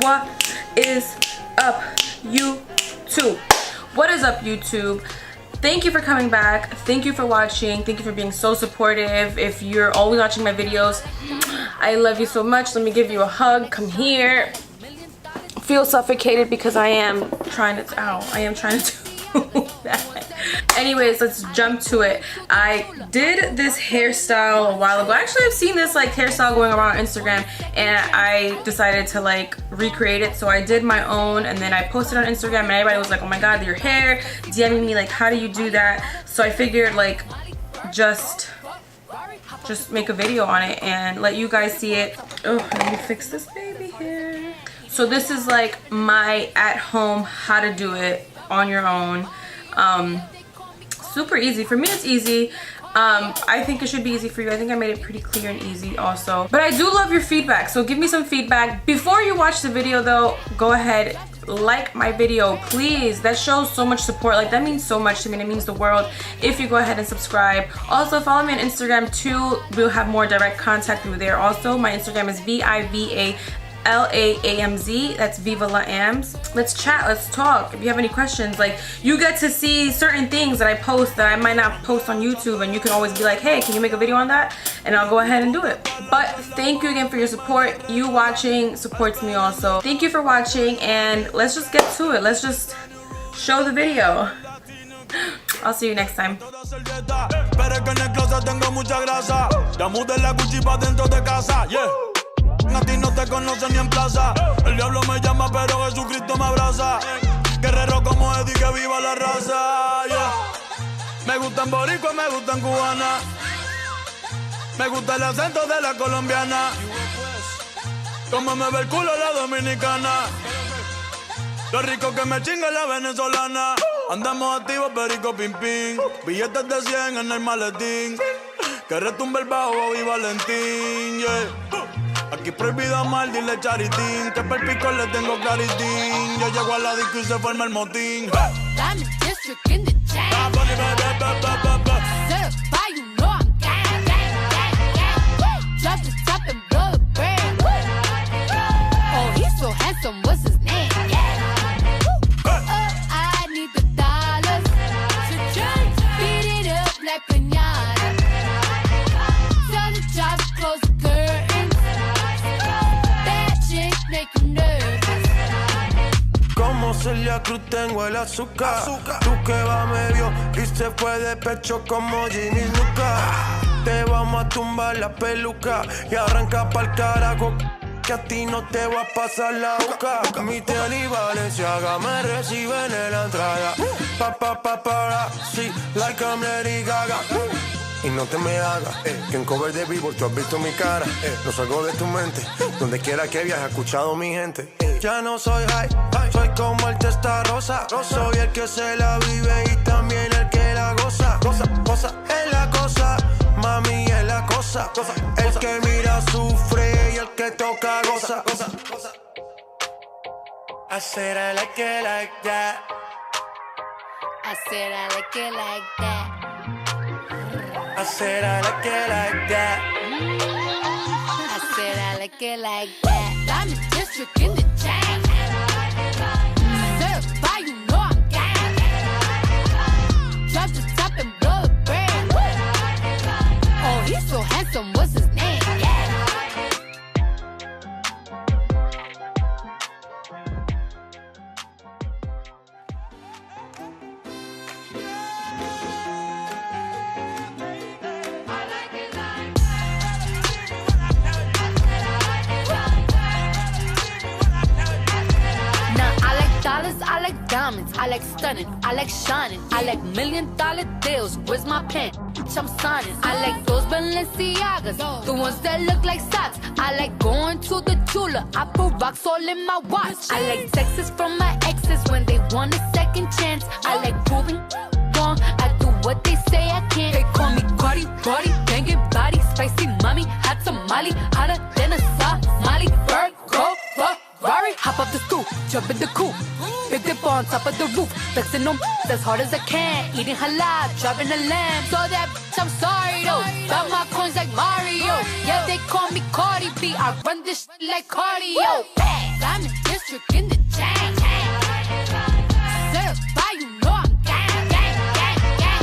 What is up, YouTube? What is up, YouTube? Thank you for coming back. Thank you for watching. Thank you for being so supportive. If you're always watching my videos, I love you so much. Let me give you a hug. Come here. Feel suffocated because I am trying to do that. Anyways, let's jump to it. I did this hairstyle a while ago. Actually, I've seen this like hairstyle going around on Instagram, and I decided to like recreate it. So I did my own, and then I posted on Instagram, and everybody was like, oh my god, your hair, DMing me like, how do you do that? So I figured like just make a video on it and let you guys see it. Oh, let me fix this baby hair. So this is like my at-home how to do it on your own. Super easy. For me, it's easy. I think it should be easy for you. I think I made it pretty clear and easy also. But I do love your feedback, so give me some feedback. Before you watch the video though, go ahead, like my video, please. That shows so much support. Like, that means so much to me, and it means the world if you go ahead and subscribe. Also, follow me on Instagram too. We'll have more direct contact through there also. My Instagram is VIVALAAMZ. That's Viva La Ams. Let's chat, let's talk. If you have any questions, like, you get to see certain things that I post that I might not post on YouTube, and you can always be like, hey, can you make a video on that? And I'll go ahead and do it. But thank you again for your support. You watching supports me also. Thank you for watching, and let's just get to it. Let's just show the video. I'll see you next time. A ti no te conocen ni en plaza. El diablo me llama, pero Jesucristo me abraza. Guerrero como Eddie, que viva la raza. Yeah. Me gustan boricua, me gustan cubana. Me gusta el acento de la colombiana. Como me ve el culo la dominicana. Lo rico que me chinga la venezolana. Andamos activos, perico, pim, pim. Billetes de 100 en el maletín. Que retumbe el bajo, Bobby Valentín, yeah. Aquí prohibido amar, dile charitín. Que per pico le tengo claritín. Yo llego a la disco y se forma el motín. Diamond District in the chain. Certified, you know I'm gang, gang, gang, gang. Drop the top and blow the brand. Oh, he's so handsome, what's his name? I need the dollars to just beat it up like piñata. Tell the job to close the curtains. That chick make you nervous. Como Celia Cruz tengo el azúcar. Tú que va medio y se fue de pecho como Ginny Luca. Te vamos a tumbar la peluca y arranca pa'l carajo, que a ti no te va a pasar la boca. Mi tele y Valenciaga me reciben en la entrada. Para, sí, like I'm Lady Gaga. Y no te me hagas, que en cover de Billboard tú has visto mi cara. No salgo de tu mente, donde quiera que viajes, he escuchado mi gente. Ya no soy high, soy como el testa rosa. Soy el que se la vive y también el que la goza. Cosa, es la cosa, mami es la cosa. El que mira sufre y el que toca goza. I said I like it like that. I said I like it like that. I said I like it like that. I said I like it like that. Diamond District in the chain. Certified, you know I'm gang. Drop the top and blow the brand. Oh, he's so handsome, what's his name? I like diamonds, I like stunning, I like shining, I like $1 million deals. Where's my pen? Bitch, I'm signing. I like those Balenciagas, the ones that look like socks. I like going to the Tula, I put rocks all in my watch. I like texts from my exes when they want a second chance. I like proving wrong, I do what they say I can't. They call me Cardi, Cardi, banging body, spicy mommy, hot tamale, hotter than a Somali. Virgo, Ferrari, hop up the stoop, jump in the coupe. Big dip on top of the roof, flexing them as hard as I can. Eating halal, driving a lamb. So that bitch, I'm sorry though. Got my coins like Mario. Yeah, they call me Cardi B. I run this shit like cardio. Diamond district in the chain. Certified, you know I'm gang, gang, gang, gang.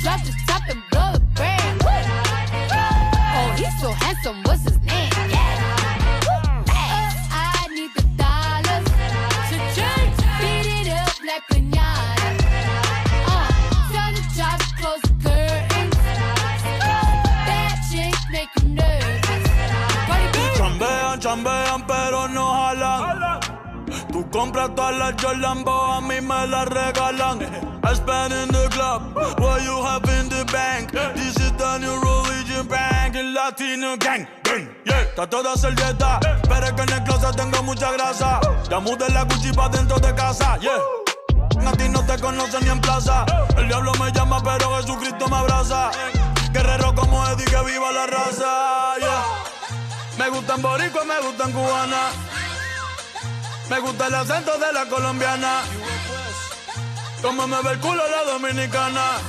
Drop the top and blow the brand. Oh, he's so handsome, what's his name? I need the dollars to change. Beat it up like piñata. Tell the jobs, close the curtains. Bad chicks make you nervous. Chambean, chambean, pero no jalan. Tú compras todas las Jordan, a mí me las regalan. I spend in the club, what you have in the bank. This is the new religion bank, el latino gang, gang, yeah. Trato de hacer dieta, pero es que en el closet tengo mucha grasa. Ya mudé la Gucci pa' dentro de casa, yeah. A ti no te conocen ni en plaza. El diablo me llama, pero Jesucristo me abraza. Guerrero como Eddie, que viva la raza, yeah. Me gustan boricua, me gustan cubana. Me gusta el acento de la colombiana. Como me ve el culo la dominicana.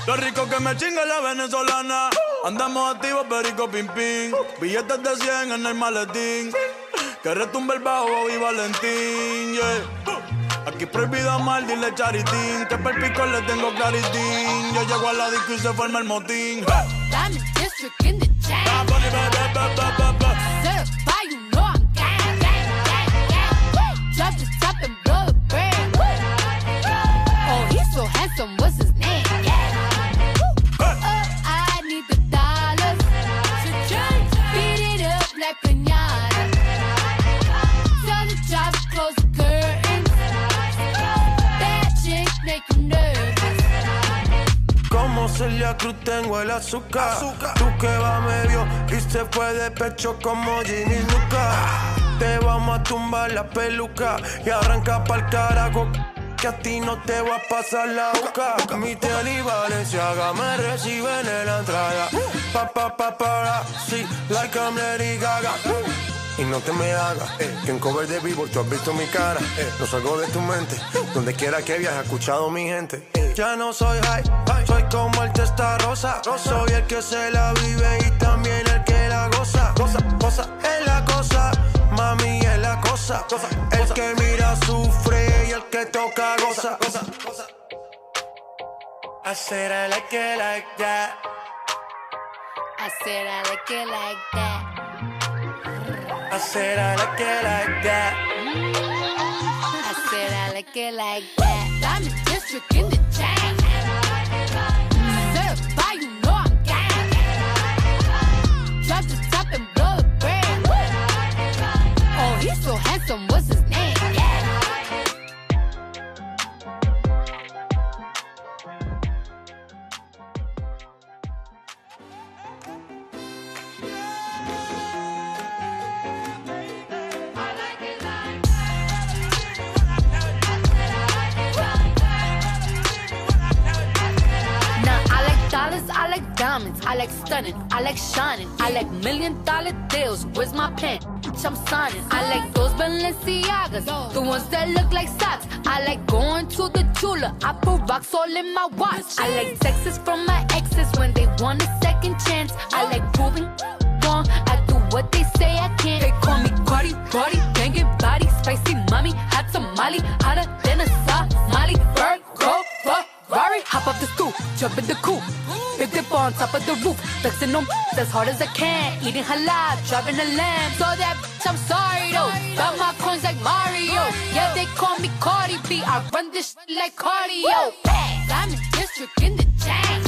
Lo rico que me chinga la venezolana. Andamos activos, perico, pim, pim. Billetes de 100 en el maletín. Que retumbe el bajo y Valentín, yeah. Aquí prohibido amar, dile charitín. Que per pico le tengo claritín. Yo llego a la disco y se forma el motín. Diamond district in the chain. Certified, you know I'm gang, gang, gang, gang. Drop the top and blow the brand. Oh, he's so handsome, what's his name? I need the dollars to change. Beat it up like piñata. Tell the jobs, close the curtains. Bad chicks make you nervous. Como Celia Cruz tengo el azúcar. Tú que va medio y se fue de pecho como Ginny Luca. Te vamos a tumbar la peluca y arranca pa'l carajo. Que a ti no te va a pasar la boca. Mi tele y Valenciaga me reciben en la entrada. Para, sí, like I'm Lady Gaga. Y no te me hagas, que en cover de Billboard tú has visto mi cara. No salgo de tu mente, donde quiera que viajes, he escuchado mi gente. Ya no soy high, soy como el testa rosa. Soy el que se la vive y también el que la goza. Cosa, es la cosa, mami es la cosa. El que mira sufre y el que toca goza. I said I like it like that. I said I like it like that. I said I like it like that. I said I like it like that. Diamond district in the chain. Certified, you know I'm gang. Drop the top and blow the brand. Oh, he's so handsome, what's his name? I like diamonds, I like stunning, I like shining, I like $1 million deals. Where's my pen? Bitch, I'm signing. I like those Balenciagas, the ones that look like socks. I like going to the jeweler, I put rocks all in my watch. I like texts from my exes when they want a second chance. I like proving wrong, I do what they say I can't. They call me Cardi, Brody, banging body, spicy mommy, hot tamale, hotter than a Somali. Bird, go, Ferrari, hop up the stoop, jump in the coupe. Big dip on top of the roof, flexing on as hard as I can. Eating halal, driving a lamb. So that bitch, I'm sorry though. Got my coins like Mario. Yeah, they call me Cardi B. I run this shit like cardio. Diamond district in the chain.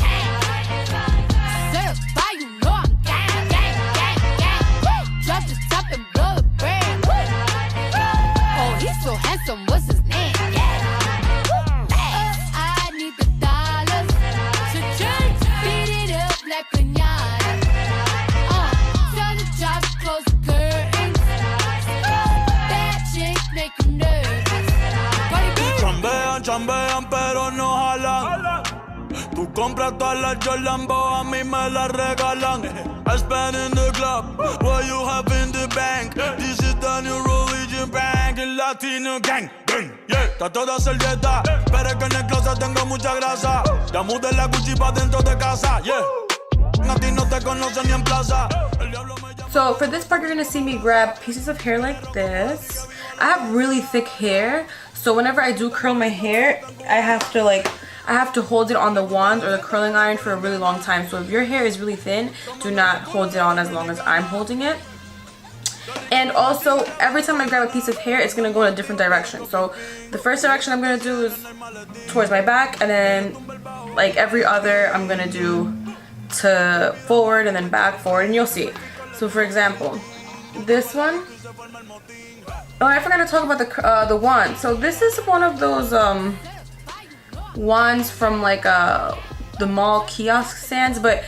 Certified, you know I'm gang, gang, gang, gang. Drop the top and blow the brand. Oh, he's so handsome, what's his name? I need the dollars to change. Beat it up like piñata. Tell the jobs, close the curtains. Bad chicks make you nervous. Chambean, chambean, pero no jalan. Tú compras todas las Jordan, a mí me las regalan. I spend in the club, what you have in the bank. This is the new religion bank, el latino gang, gang, yeah. Trato de hacer dieta, pero es que en el closet tengo mucha grasa. Ya mudé la Gucci pa' dentro de casa, yeah. A ti no te conocen ni en plaza. El diablo me llama. So for this part, you're gonna see me grab pieces of hair like this. I have really thick hair, so whenever I do curl my hair, I have to hold it on the wand or the curling iron for a really long time. So if your hair is really thin, do not hold it on as long as I'm holding it. And also, every time I grab a piece of hair, it's going to go in a different direction. So the first direction I'm going to do is towards my back, and then like every other I'm going to do to forward and then back, forward, and you'll see. So for example, this one. Oh, I forgot to talk about the wand. So this is one of those wands from like the mall kiosk stands, but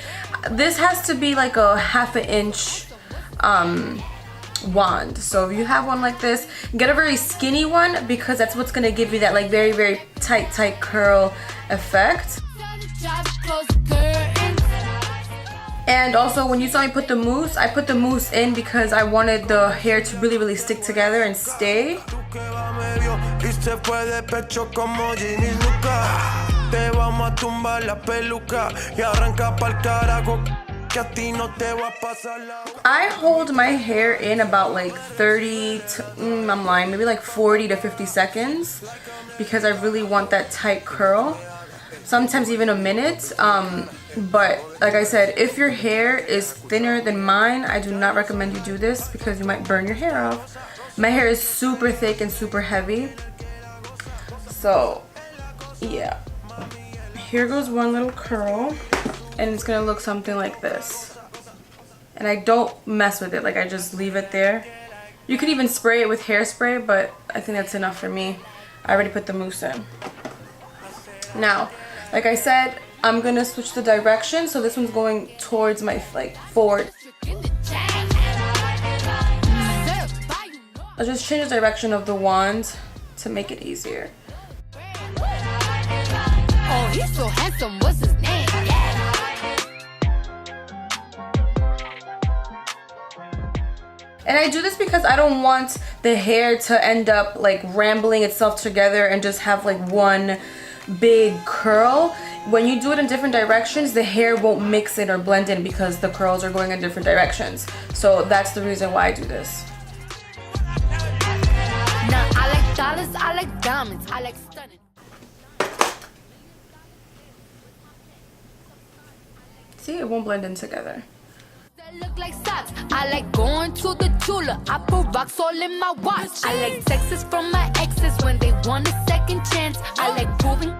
this has to be like a 1/2 inch wand. So if you have one like this, get a very skinny one, because that's what's gonna give you that like very tight curl effect. And also, when you saw me put the mousse, I put the mousse in because I wanted the hair to really stick together and stay. I hold my hair in about like 30 to, I'm lying, maybe like 40 to 50 seconds, because I really want that tight curl. Sometimes even a minute. But like I said, if your hair is thinner than mine, I do not recommend you do this because you might burn your hair off. My hair is super thick and super heavy. So yeah, here goes one little curl, and it's gonna look something like this. And I don't mess with it, like I just leave it there. You could even spray it with hairspray, but I think that's enough for me. I already put the mousse in. Now, like I said, I'm gonna switch the direction, so this one's going towards my like forward. I'll just change the direction of the wand to make it easier. Oh, he's so handsome, what's his name? And I do this because I don't want the hair to end up like rambling itself together and just have like one big curl. When you do it in different directions, the hair won't mix in or blend in because the curls are going in different directions. So that's the reason why I do this. Now I like dollars, I like diamonds, I like stunning. See, it won't blend in together. That look like socks. I like going to the Tula. I put rocks all in my watch. I like texts from my exes when they want a second chance. I like proving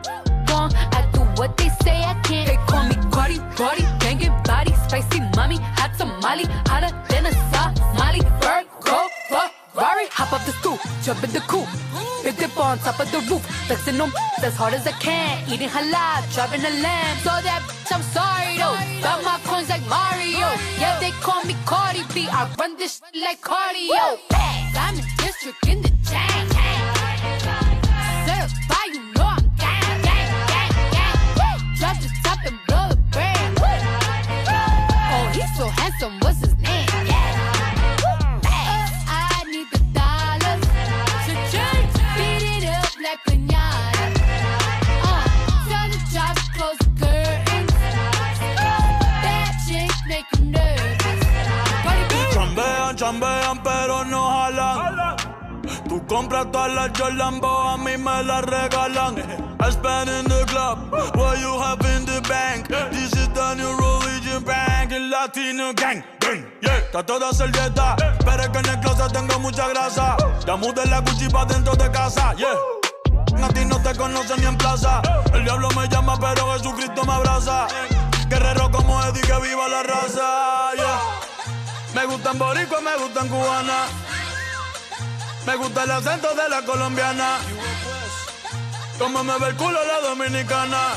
wrong. I do what they say I can't. They call me Cardi, Cardi, banging body, spicy mommy, hot tamale, hotter than a Somali. Bird, go, Ferrari, hop up the stoop, jump in the coupe, big dip on top of the roof, flexing them as hard as I can, eating halal, driving a lamb. So that bitch, I'm sorry though, got my coins like Mario. Yeah, they call me Cardi B, I run this shit like cardio. I'm in district in the chain. Certified, you know I'm gang, gang, gang, gang. Drop the top and blow the brand. Oh, he's so handsome, what's his name? I need the dollars, so just beat it up like pinata. Tell the job to close the curtains. Bad chicks make you nervous. Chambean, chambean, pero no jalan. Tú compras todas las Jordan, a mí me las regalan. I spend in the club, what you have in the bank. This is the new religion bank, el Latino gang. Yeah, está toda servieta, pero es que en el closet tengo mucha grasa. Ya mudé la Gucci pa' dentro de casa, yeah. A ti no te conocen ni en plaza. El diablo me llama, pero Jesucristo me abraza. Guerrero como Eddie, que viva la raza, yeah. Me gustan boricua, me gustan cubana. Me gusta el acento de la colombiana. Como me ve el culo la dominicana.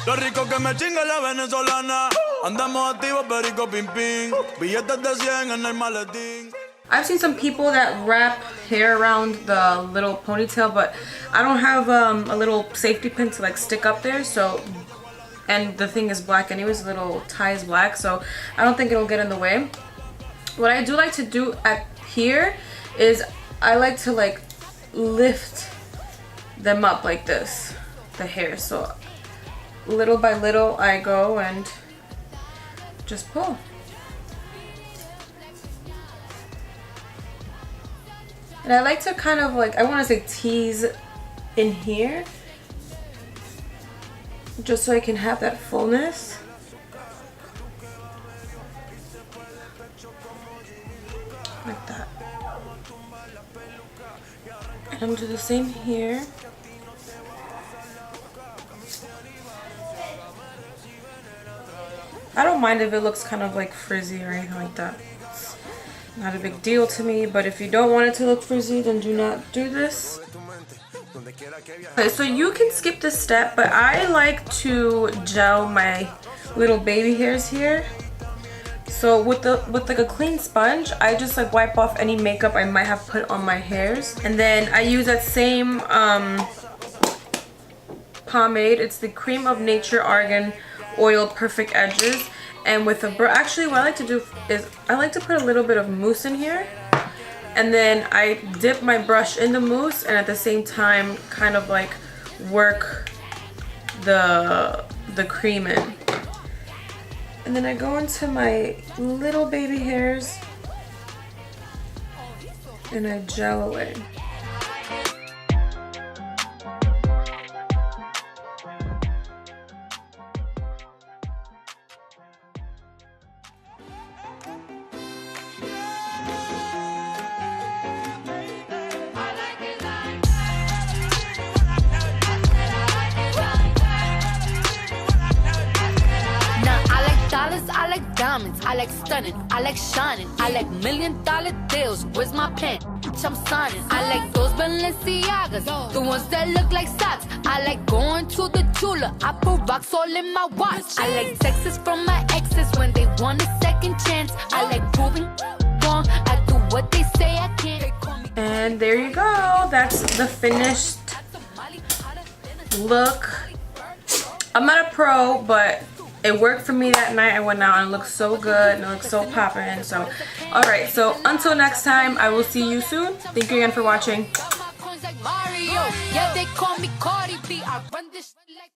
Lo rico que me chinga la venezolana. Andamos activos, perico pim pim. Billetes de 100 en el maletín. I've seen some people that wrap hair around the little ponytail, but I don't have a little safety pin to like stick up there, so, and the thing is black anyways, the little tie is black, so I don't think it'll get in the way. What I do like to do at here is I like to like lift them up like this, the hair, so little by little I go and just pull. And I like to kind of like, I want to say tease in here, just so I can have that fullness. Like that. And I'm gonna do the same here. I don't mind if it looks kind of like frizzy or anything like that. It's not a big deal to me, but if you don't want it to look frizzy, then do not do this. Okay, so you can skip this step, but I like to gel my little baby hairs here. So with like a clean sponge, I just like wipe off any makeup I might have put on my hairs, and then I use that same pomade. It's the Cream of Nature Argan Oil Perfect Edges, and with a actually what I like to do is I like to put a little bit of mousse in here, and then I dip my brush in the mousse and at the same time kind of like work the cream in. And then I go into my little baby hairs and I gel away. I like diamonds, I like stunning, I like shining, I like $1,000,000 deals. Where's my pen? Bitch, I'm signing. I like those Balenciagas, the ones that look like socks. I like going to the Tula, I put rocks all in my watch. I like texts from my exes when they want a second chance. I like proving wrong, I do what they say I can't. And there you go. That's the finished look. I'm not a pro, but it worked for me that night. I went out and it looked so good and it looked so poppin'. So, alright, so until next time, I will see you soon. Thank you again for watching. Yeah, they call me Cardi B. I run this